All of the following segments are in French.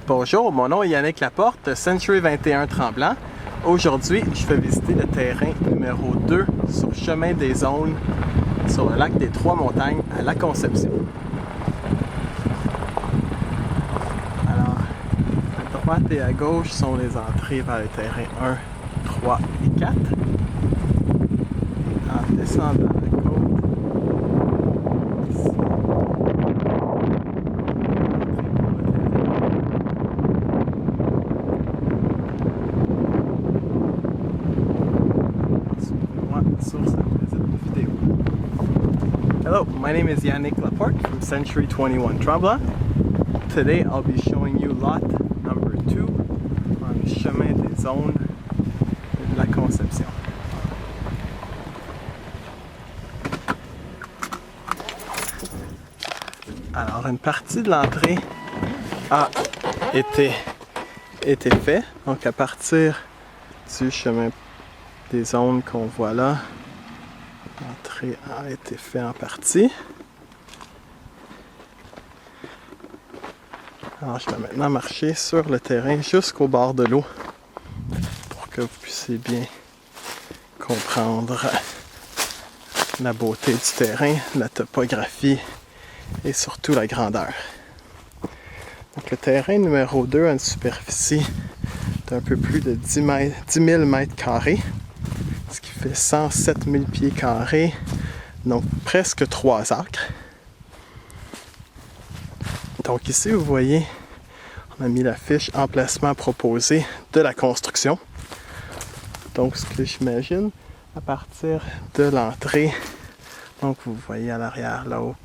Bonjour, mon nom est Yannick Laporte, Century 21 Tremblant. Aujourd'hui, je fais visiter le terrain numéro 2 sur Chemin des Zones, sur le lac des Trois-Montagnes à La Conception. Alors, à droite et à gauche sont les entrées vers les terrains 1, 3 et 4. En descendant la côte, ici, suivez-moi sur cette visite vidéo. Hello, my name is Yannick Laporte from Century 21 Tremblant. Today I'll be showing you lot number 2 on Chemin des Zones de La Conception. Alors, une partie de l'entrée a été faite. Donc, à partir du chemin des zones qu'on voit là, l'entrée a été faite en partie. Alors, je vais maintenant marcher sur le terrain jusqu'au bord de l'eau pour que vous puissiez bien comprendre la beauté du terrain, la topographie et surtout la grandeur. Donc le terrain numéro 2 a une superficie d'un peu plus de 10 000 mètres carrés, ce qui fait 107 000 pieds carrés, donc presque 3 acres. Donc ici vous voyez, on a mis la fiche emplacement proposé de la construction. Donc ce que j'imagine, à partir de l'entrée, donc vous voyez à l'arrière là-haut,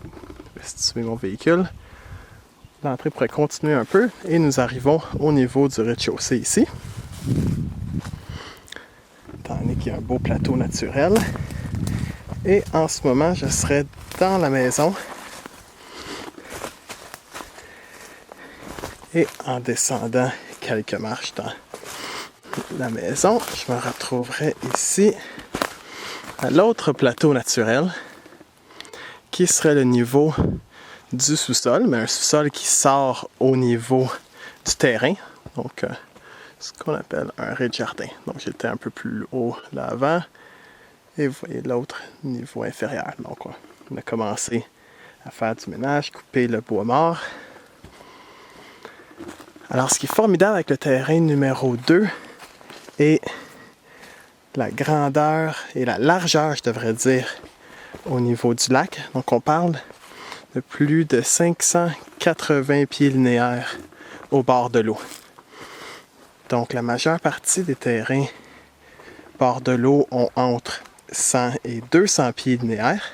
situer mon véhicule. L'entrée pourrait continuer un peu et nous arrivons au niveau du rez-de-chaussée ici. Étant donné qu'il y a un beau plateau naturel. Et en ce moment, je serai dans la maison. Et en descendant quelques marches dans la maison, je me retrouverai ici à l'autre plateau naturel, qui serait le niveau du sous-sol, mais un sous-sol qui sort au niveau du terrain, donc ce qu'on appelle un rez-de-jardin. Donc j'étais un peu plus haut là avant, et vous voyez l'autre niveau inférieur. Donc on a commencé à faire du ménage, couper le bois mort. Alors ce qui est formidable avec le terrain numéro 2 est la grandeur et la largeur, je devrais dire, au niveau du lac. Donc on parle de plus de 580 pieds linéaires au bord de l'eau. Donc la majeure partie des terrains bord de l'eau ont entre 100 et 200 pieds linéaires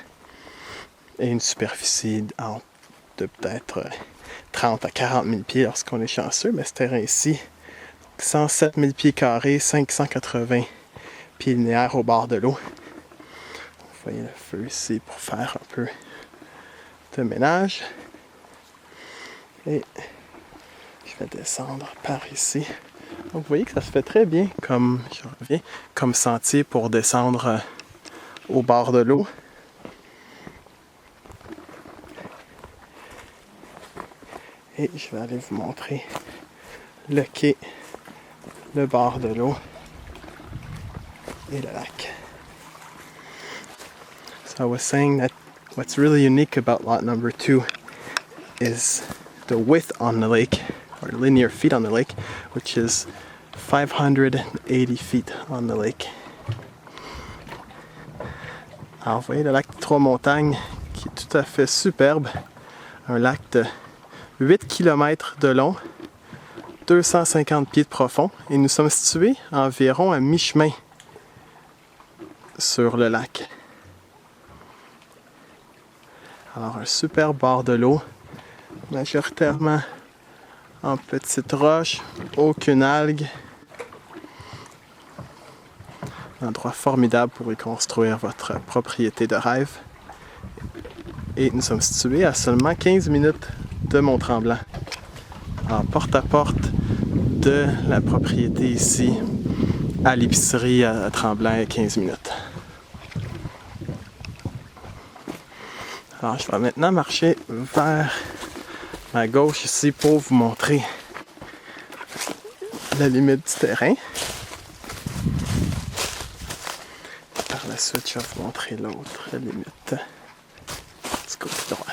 et une superficie de peut-être 30 à 40 000 pieds lorsqu'on est chanceux. Mais ce terrain ici, 107 000 pieds carrés, 580 pieds linéaires au bord de l'eau. Vous voyez le feu ici pour faire un peu de ménage. Et je vais descendre par ici. Donc vous voyez que ça se fait très bien comme sentier pour descendre au bord de l'eau. Et je vais aller vous montrer le quai, le bord de l'eau et le lac. So I was saying that what's really unique about lot number 2 is the width on the lake, or linear feet on the lake, which is 580 feet on the lake. Alors vous voyez le lac des Trois-Montagnes qui est tout à fait superbe. Un lac de 8 km de long, 250 pieds de profond, et nous sommes situés environ à mi-chemin sur le lac. Alors un super bord de l'eau, majoritairement en petites roches, aucune algue. Un endroit formidable pour y construire votre propriété de rêve. Et nous sommes situés à seulement 15 minutes de Mont-Tremblant. Alors porte à porte de la propriété ici à l'épicerie à Tremblant à 15 minutes. Alors je vais maintenant marcher vers ma gauche ici pour vous montrer la limite du terrain. Par la suite, je vais vous montrer l'autre limite du côté droit.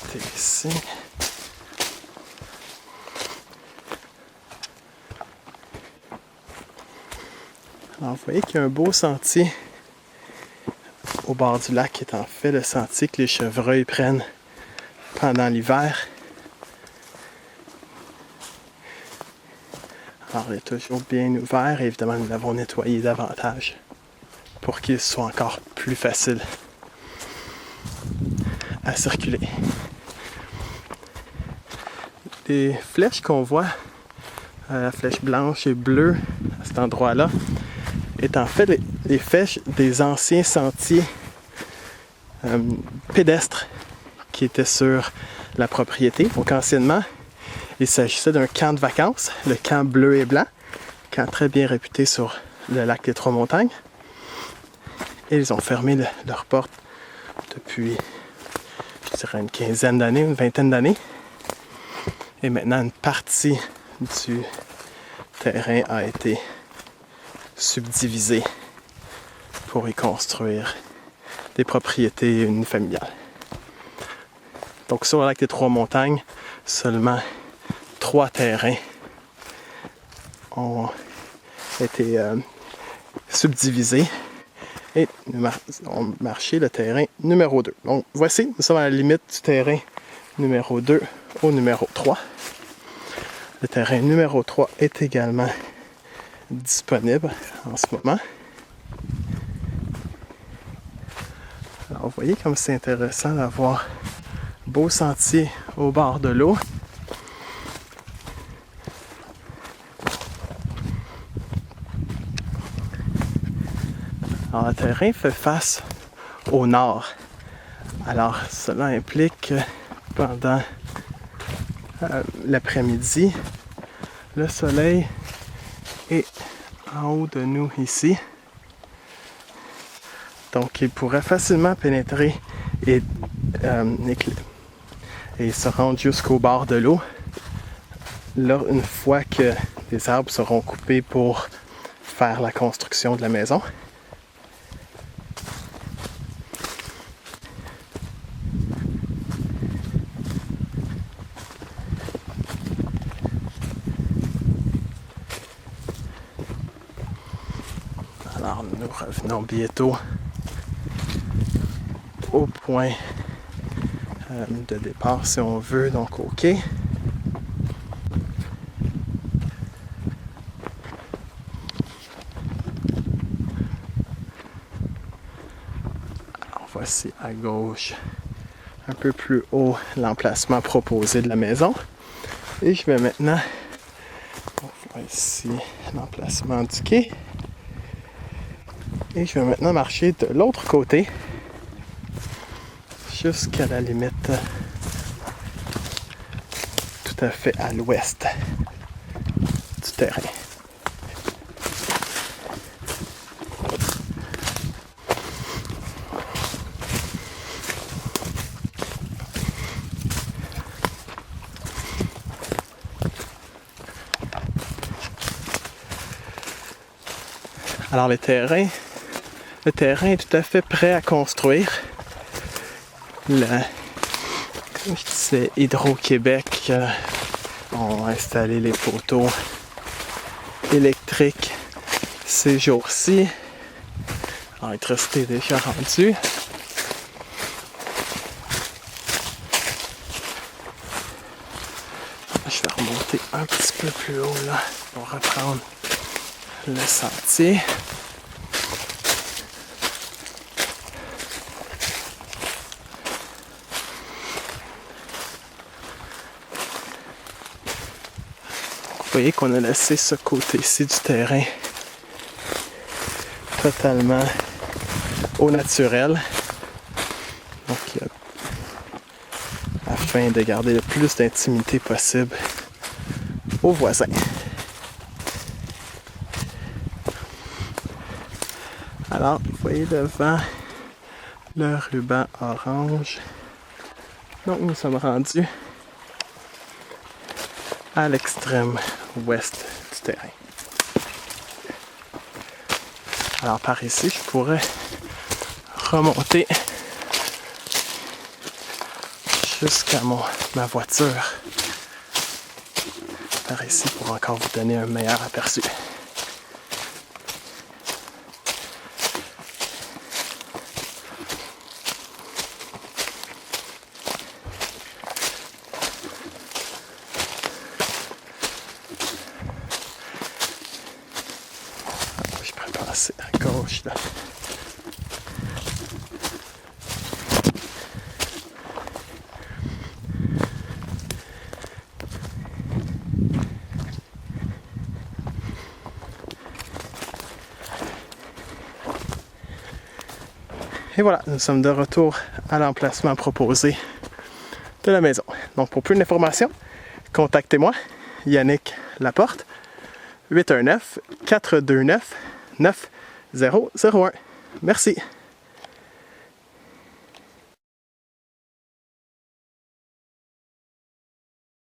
Je vais ici. Alors, vous voyez qu'il y a un beau sentier au bord du lac qui est en fait le sentier que les chevreuils prennent pendant l'hiver. Alors, il est toujours bien ouvert et évidemment, nous l'avons nettoyé davantage pour qu'il soit encore plus facile à circuler. Les flèches qu'on voit, la flèche blanche et bleue à cet endroit-là, est en fait les flèches des anciens sentiers pédestres qui étaient sur la propriété. Donc anciennement, il s'agissait d'un camp de vacances, le camp bleu et blanc, camp très bien réputé sur le lac des Trois-Montagnes. Et ils ont fermé leurs portes depuis, je dirais, une quinzaine d'années, une vingtaine d'années. Et maintenant, une partie du terrain a été subdivisée pour y construire des propriétés unifamiliales. Donc sur le lac des Trois-Montagnes, seulement 3 terrains ont été subdivisés et nous avons marché le terrain numéro 2. Donc voici, nous sommes à la limite du terrain numéro 2 au numéro 3. Le terrain numéro 3 est également disponible en ce moment. Alors vous voyez comme c'est intéressant d'avoir un beau sentier au bord de l'eau. Alors le terrain fait face au nord. Alors cela implique que pendant l'après-midi, le soleil est en haut de nous ici. Donc il pourrait facilement pénétrer et se rendre jusqu'au bord de l'eau. Là, une fois que les arbres seront coupés pour faire la construction de la maison. Alors nous revenons bientôt au point de départ si on veut, donc au quai. Alors voici à gauche, un peu plus haut, l'emplacement proposé de la maison. Et je vais maintenant, on voit ici l'emplacement du quai. Et je vais maintenant marcher de l'autre côté jusqu'à la limite tout à fait à l'ouest du terrain. Alors le terrain est tout à fait prêt à construire. Comme je disais, Hydro-Québec ont installé les poteaux électriques ces jours-ci. L'électricité est déjà rendue. Je vais remonter un petit peu plus haut là pour reprendre le sentier. Vous voyez qu'on a laissé ce côté-ci du terrain totalement au naturel. Donc, afin de garder le plus d'intimité possible aux voisins. Alors, vous voyez devant le ruban orange. Donc, nous sommes rendus à l'extrême ouest du terrain. Alors par ici, je pourrais remonter jusqu'à ma voiture. Par ici pour encore vous donner un meilleur aperçu. Je pourrais passer à gauche là. Et voilà, nous sommes de retour à l'emplacement proposé de la maison. Donc pour plus d'informations, contactez-moi, Yannick Laporte, 819-429-9001. Merci.